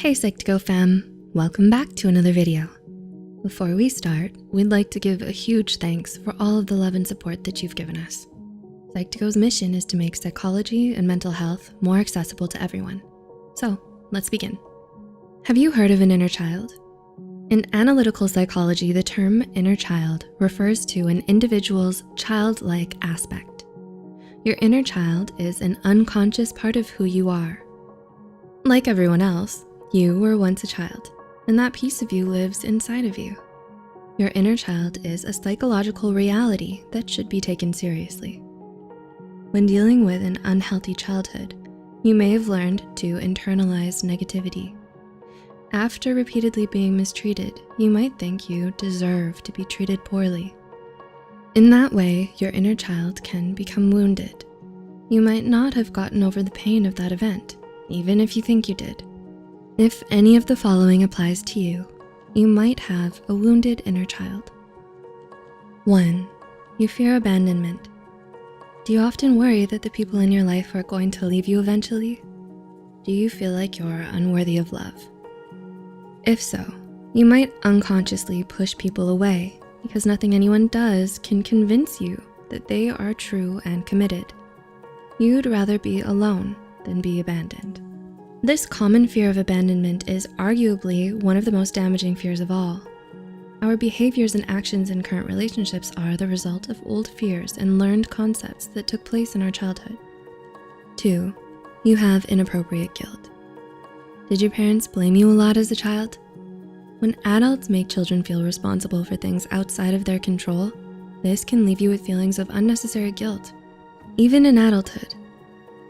Hey Psych2Go fam, welcome back to another video. Before we start, we'd like to give a huge thanks for all of the love and support that you've given us. Psych2Go's mission is to make psychology and mental health more accessible to everyone. So let's begin. Have you heard of an inner child? In analytical psychology, the term inner child refers to an individual's childlike aspect. Your inner child is an unconscious part of who you are. Like everyone else, you were once a child, and that piece of you lives inside of you. Your inner child is a psychological reality that should be taken seriously. When dealing with an unhealthy childhood, you may have learned to internalize negativity. After repeatedly being mistreated, you might think you deserve to be treated poorly. In that way, your inner child can become wounded. You might not have gotten over the pain of that event, even if you think you did. If any of the following applies to you, you might have a wounded inner child. 1. You fear abandonment. Do you often worry that the people in your life are going to leave you eventually? Do you feel like you're unworthy of love? If so, you might unconsciously push people away because nothing anyone does can convince you that they are true and committed. You'd rather be alone than be abandoned. This common fear of abandonment is arguably one of the most damaging fears of all. Our behaviors and actions in current relationships are the result of old fears and learned concepts that took place in our childhood. 2. You have inappropriate guilt. Did your parents blame you a lot as a child? When adults make children feel responsible for things outside of their control, this can leave you with feelings of unnecessary guilt. Even in adulthood,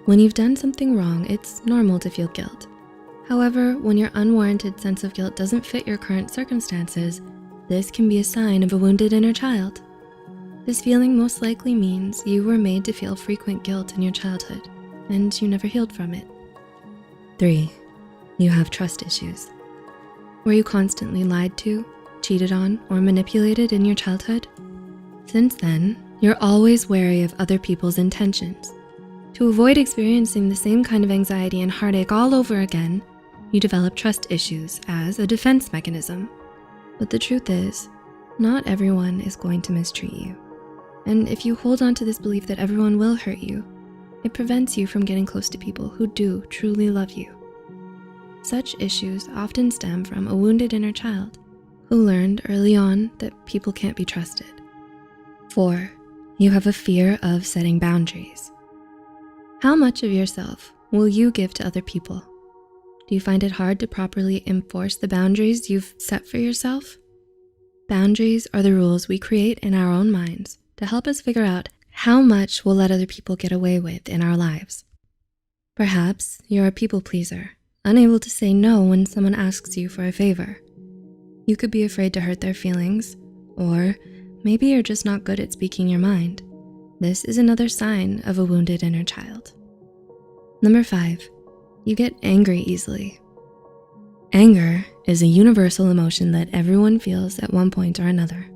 when you've done something wrong, it's normal to feel guilt. However, when your unwarranted sense of guilt doesn't fit your current circumstances, this can be a sign of a wounded inner child. This feeling most likely means you were made to feel frequent guilt in your childhood, and you never healed from it. 3. You have trust issues. Were you constantly lied to, cheated on, or manipulated in your childhood? Since then, you're always wary of other people's intentions. To avoid experiencing the same kind of anxiety and heartache all over again, you develop trust issues as a defense mechanism. But the truth is, not everyone is going to mistreat you. And if you hold on to this belief that everyone will hurt you, it prevents you from getting close to people who do truly love you. Such issues often stem from a wounded inner child who learned early on that people can't be trusted. 4. You have a fear of setting boundaries. How much of yourself will you give to other people? Do you find it hard to properly enforce the boundaries you've set for yourself? Boundaries are the rules we create in our own minds to help us figure out how much we'll let other people get away with in our lives. Perhaps you're a people pleaser, unable to say no when someone asks you for a favor. You could be afraid to hurt their feelings, or maybe you're just not good at speaking your mind. This is another sign of a wounded inner child. 5, you get angry easily. Anger is a universal emotion that everyone feels at one point or another.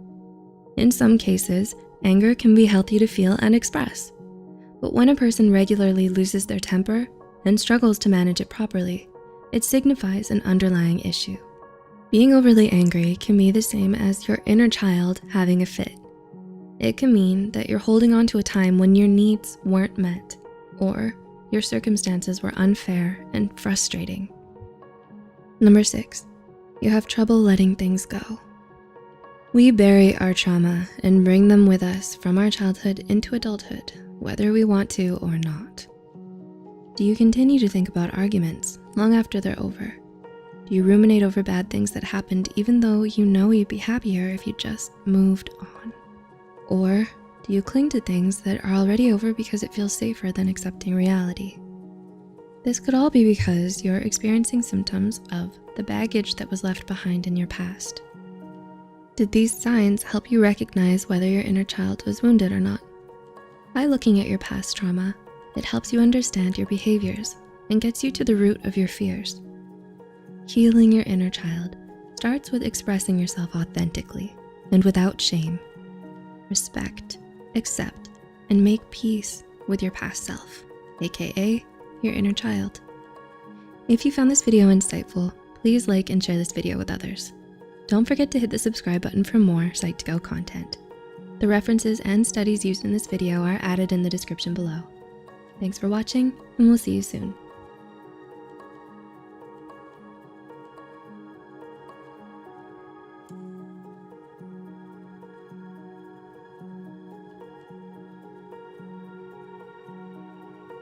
In some cases, anger can be healthy to feel and express. But when a person regularly loses their temper and struggles to manage it properly, it signifies an underlying issue. Being overly angry can be the same as your inner child having a fit. It can mean that you're holding on to a time when your needs weren't met, or your circumstances were unfair and frustrating. 6, you have trouble letting things go. We bury our trauma and bring them with us from our childhood into adulthood, whether we want to or not. Do you continue to think about arguments long after they're over? Do you ruminate over bad things that happened even though you know you'd be happier if you just moved on? Or do you cling to things that are already over because it feels safer than accepting reality? This could all be because you're experiencing symptoms of the baggage that was left behind in your past. Did these signs help you recognize whether your inner child was wounded or not? By looking at your past trauma, it helps you understand your behaviors and gets you to the root of your fears. Healing your inner child starts with expressing yourself authentically and without shame. Respect, accept, and make peace with your past self, aka your inner child. If you found this video insightful, please like and share this video with others. Don't forget to hit the subscribe button for more Psych2Go content. The references and studies used in this video are added in the description below. Thanks for watching, and we'll see you soon.